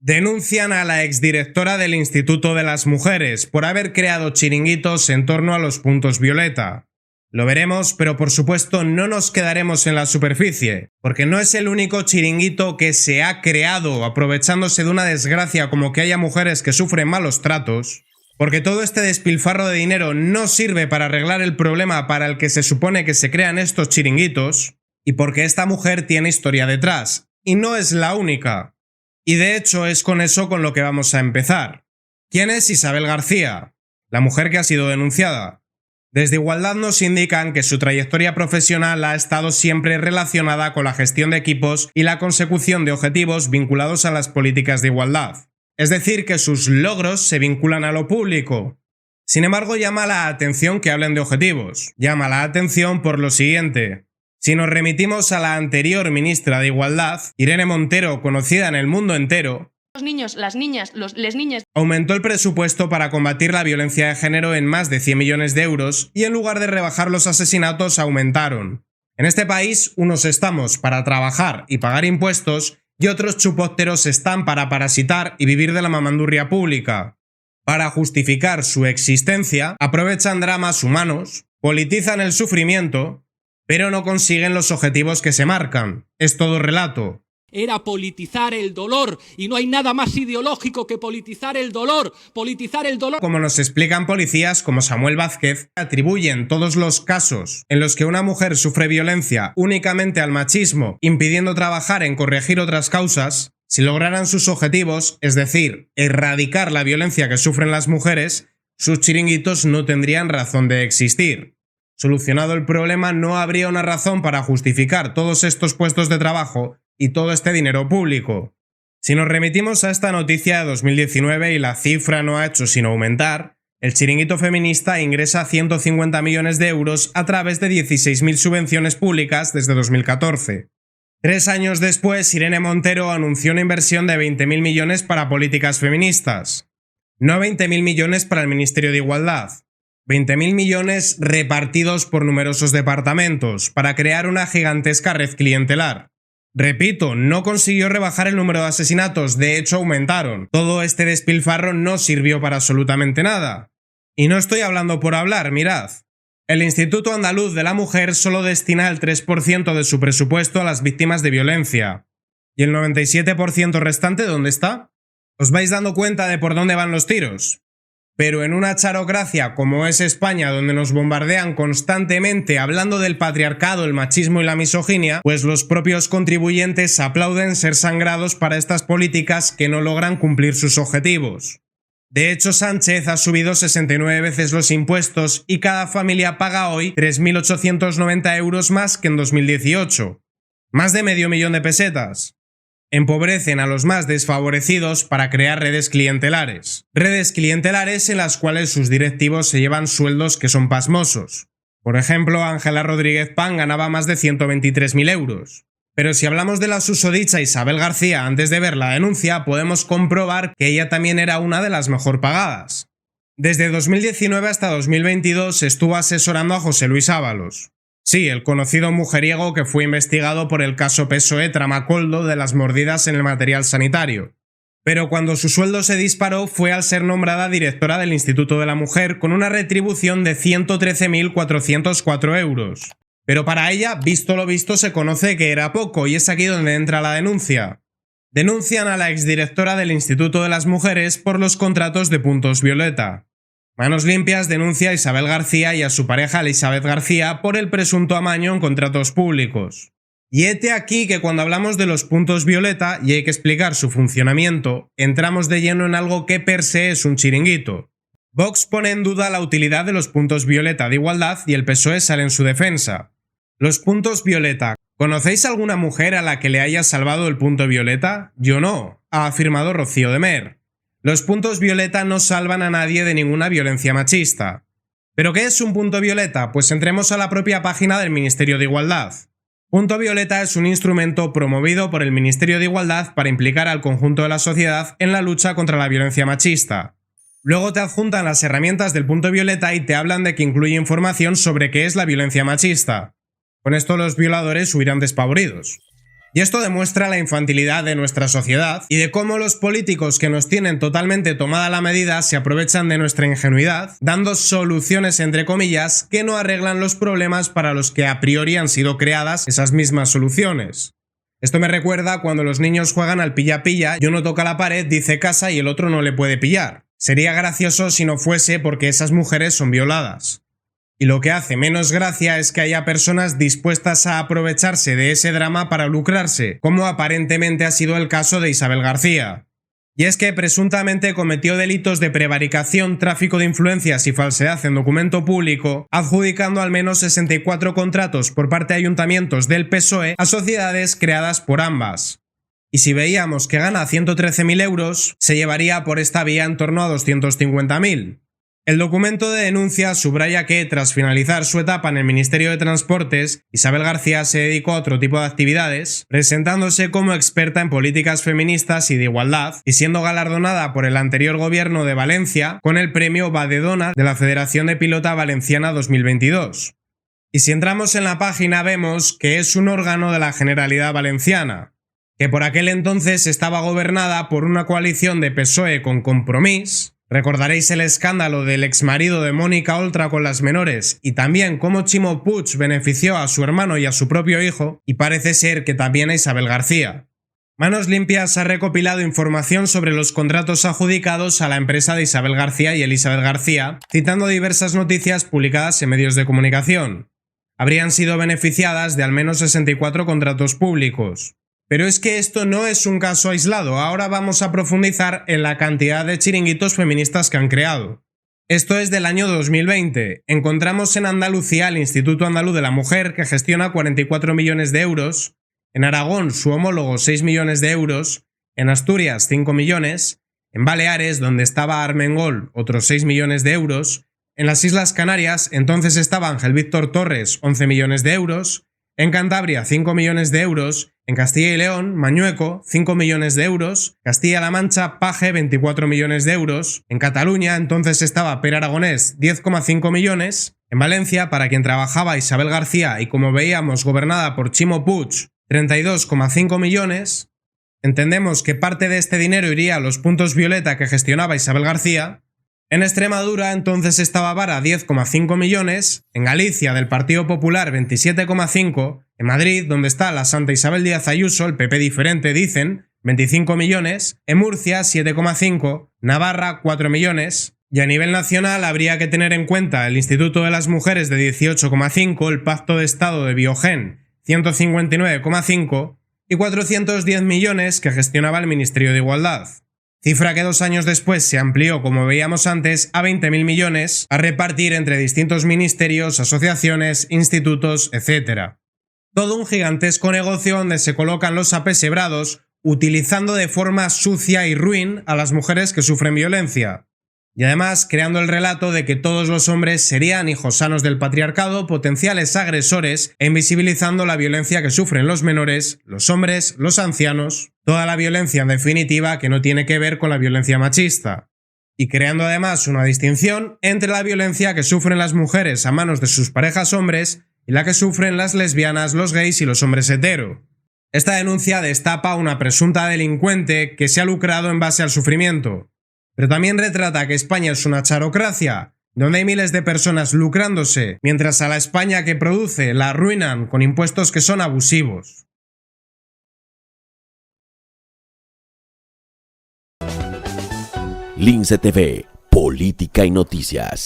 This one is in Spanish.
Denuncian a la exdirectora del Instituto de las Mujeres por haber creado chiringuitos en torno a los puntos violeta. Lo veremos, pero por supuesto no nos quedaremos en la superficie, porque no es el único chiringuito que se ha creado aprovechándose de una desgracia como que haya mujeres que sufren malos tratos, porque todo este despilfarro de dinero no sirve para arreglar el problema para el que se supone que se crean estos chiringuitos, y porque esta mujer tiene historia detrás, y no es la única. Y de hecho es con eso con lo que vamos a empezar. ¿Quién es Isabel García? La mujer que ha sido denunciada. Desde Igualdad nos indican que su trayectoria profesional ha estado siempre relacionada con la gestión de equipos y la consecución de objetivos vinculados a las políticas de igualdad. Es decir, que sus logros se vinculan a lo público. Sin embargo, llama la atención que hablen de objetivos. Llama la atención por lo siguiente. Si nos remitimos a la anterior ministra de Igualdad, Irene Montero, conocida en el mundo entero, los niños, las niñas, les niñas, aumentó el presupuesto para combatir la violencia de género en más de 100 millones de euros y en lugar de rebajar los asesinatos aumentaron. En este país, unos estamos para trabajar y pagar impuestos y otros chupópteros están para parasitar y vivir de la mamandurria pública. Para justificar su existencia, aprovechan dramas humanos, politizan el sufrimiento, pero no consiguen los objetivos que se marcan. Es todo relato. Era politizar el dolor, y no hay nada más ideológico que politizar el dolor. Como nos explican policías como Samuel Vázquez, atribuyen todos los casos en los que una mujer sufre violencia únicamente al machismo, impidiendo trabajar en corregir otras causas. Si lograran sus objetivos, es decir, erradicar la violencia que sufren las mujeres, sus chiringuitos no tendrían razón de existir. Solucionado el problema, no habría una razón para justificar todos estos puestos de trabajo y todo este dinero público. Si nos remitimos a esta noticia de 2019 y la cifra no ha hecho sino aumentar, el chiringuito feminista ingresa 150 millones de euros a través de 16.000 subvenciones públicas desde 2014. 3 años después, Irene Montero anunció una inversión de 20.000 millones para políticas feministas. No 20.000 millones para el Ministerio de Igualdad. 20.000 millones repartidos por numerosos departamentos para crear una gigantesca red clientelar. Repito, no consiguió rebajar el número de asesinatos, de hecho aumentaron. Todo este despilfarro no sirvió para absolutamente nada. Y no estoy hablando por hablar, mirad. El Instituto Andaluz de la Mujer solo destina el 3% de su presupuesto a las víctimas de violencia. ¿Y el 97% restante dónde está? ¿Os vais dando cuenta de por dónde van los tiros? Pero en una charocracia como es España, donde nos bombardean constantemente hablando del patriarcado, el machismo y la misoginia, pues los propios contribuyentes aplauden ser sangrados para estas políticas que no logran cumplir sus objetivos. De hecho, Sánchez ha subido 69 veces los impuestos y cada familia paga hoy 3.890 euros más que en 2018. Más de medio millón de pesetas. Empobrecen a los más desfavorecidos para crear redes clientelares. Redes clientelares en las cuales sus directivos se llevan sueldos que son pasmosos. Por ejemplo, Ángela Rodríguez Pan ganaba más de 123.000 euros. Pero si hablamos de la susodicha Isabel García antes de ver la denuncia, podemos comprobar que ella también era una de las mejor pagadas. Desde 2019 hasta 2022 estuvo asesorando a José Luis Ábalos. Sí, el conocido mujeriego que fue investigado por el caso PSOE Tramacoldo de las mordidas en el material sanitario. Pero cuando su sueldo se disparó fue al ser nombrada directora del Instituto de la Mujer con una retribución de 113.404 euros. Pero para ella, visto lo visto, se conoce que era poco y es aquí donde entra la denuncia. Denuncian a la exdirectora del Instituto de las Mujeres por los contratos de puntos violeta. Manos Limpias denuncia a Isabel García y a su pareja Elizabeth García por el presunto amaño en contratos públicos. Y hete aquí que cuando hablamos de los puntos violeta y hay que explicar su funcionamiento, entramos de lleno en algo que per se es un chiringuito. Vox pone en duda la utilidad de los puntos violeta de igualdad y el PSOE sale en su defensa. Los puntos violeta. ¿Conocéis alguna mujer a la que le haya salvado el punto violeta? Yo no, ha afirmado Rocío de Mer. Los puntos violeta no salvan a nadie de ninguna violencia machista. ¿Pero qué es un punto violeta? Pues entremos a la propia página del Ministerio de Igualdad. Punto violeta es un instrumento promovido por el Ministerio de Igualdad para implicar al conjunto de la sociedad en la lucha contra la violencia machista. Luego te adjuntan las herramientas del punto violeta y te hablan de que incluye información sobre qué es la violencia machista. Con esto los violadores huirán despavoridos. Y esto demuestra la infantilidad de nuestra sociedad y de cómo los políticos que nos tienen totalmente tomada la medida se aprovechan de nuestra ingenuidad, dando soluciones entre comillas que no arreglan los problemas para los que a priori han sido creadas esas mismas soluciones. Esto me recuerda cuando los niños juegan al pilla-pilla y uno toca la pared, dice casa y el otro no le puede pillar. Sería gracioso si no fuese porque esas mujeres son violadas. Y lo que hace menos gracia es que haya personas dispuestas a aprovecharse de ese drama para lucrarse, como aparentemente ha sido el caso de Isabel García. Y es que presuntamente cometió delitos de prevaricación, tráfico de influencias y falsedad en documento público, adjudicando al menos 64 contratos por parte de ayuntamientos del PSOE a sociedades creadas por ambas. Y si veíamos que gana 113.000 euros, se llevaría por esta vía en torno a 250.000. El documento de denuncia subraya que, tras finalizar su etapa en el Ministerio de Transportes, Isabel García se dedicó a otro tipo de actividades, presentándose como experta en políticas feministas y de igualdad, y siendo galardonada por el anterior gobierno de Valencia con el premio Badedona de la Federación de Pilota Valenciana 2022. Y si entramos en la página vemos que es un órgano de la Generalidad Valenciana, que por aquel entonces estaba gobernada por una coalición de PSOE con Compromís. Recordaréis el escándalo del exmarido de Mónica Oltra con las menores y también cómo Ximo Puig benefició a su hermano y a su propio hijo, y parece ser que también a Isabel García. Manos Limpias ha recopilado información sobre los contratos adjudicados a la empresa de Isabel García y Elizabeth García, citando diversas noticias publicadas en medios de comunicación. Habrían sido beneficiadas de al menos 64 contratos públicos. Pero es que esto no es un caso aislado, ahora vamos a profundizar en la cantidad de chiringuitos feministas que han creado. Esto es del año 2020. Encontramos en Andalucía el Instituto Andaluz de la Mujer, que gestiona 44 millones de euros, en Aragón su homólogo 6 millones de euros, en Asturias 5 millones, en Baleares, donde estaba Armengol, otros 6 millones de euros, en las Islas Canarias, entonces estaba Ángel Víctor Torres, 11 millones de euros, en Cantabria 5 millones de euros, en Castilla y León, Mañueco, 5 millones de euros, Castilla-La Mancha, Paje, 24 millones de euros, en Cataluña entonces estaba Per Aragonés, 10,5 millones, en Valencia, para quien trabajaba Isabel García y como veíamos gobernada por Ximo Puig, 32,5 millones, entendemos que parte de este dinero iría a los puntos violeta que gestionaba Isabel García. En Extremadura entonces estaba Vara 10,5 millones, en Galicia del Partido Popular 27,5, en Madrid, donde está la Santa Isabel Díaz Ayuso, el PP diferente dicen, 25 millones, en Murcia 7,5, Navarra 4 millones, y a nivel nacional habría que tener en cuenta el Instituto de las Mujeres de 18,5, el Pacto de Estado de Biogen 159,5 y 410 millones que gestionaba el Ministerio de Igualdad. Cifra que 2 años después se amplió, como veíamos antes, a 20.000 millones a repartir entre distintos ministerios, asociaciones, institutos, etc. Todo un gigantesco negocio donde se colocan los apesebrados utilizando de forma sucia y ruin a las mujeres que sufren violencia. Y además creando el relato de que todos los hombres serían hijos sanos del patriarcado, potenciales agresores, e invisibilizando la violencia que sufren los menores, los hombres, los ancianos, toda la violencia en definitiva que no tiene que ver con la violencia machista. Y creando además una distinción entre la violencia que sufren las mujeres a manos de sus parejas hombres y la que sufren las lesbianas, los gays y los hombres hetero. Esta denuncia destapa a una presunta delincuente que se ha lucrado en base al sufrimiento. Pero también retrata que España es una charocracia, donde hay miles de personas lucrándose, mientras a la España que produce la arruinan con impuestos que son abusivos. Lince TV, Política y Noticias.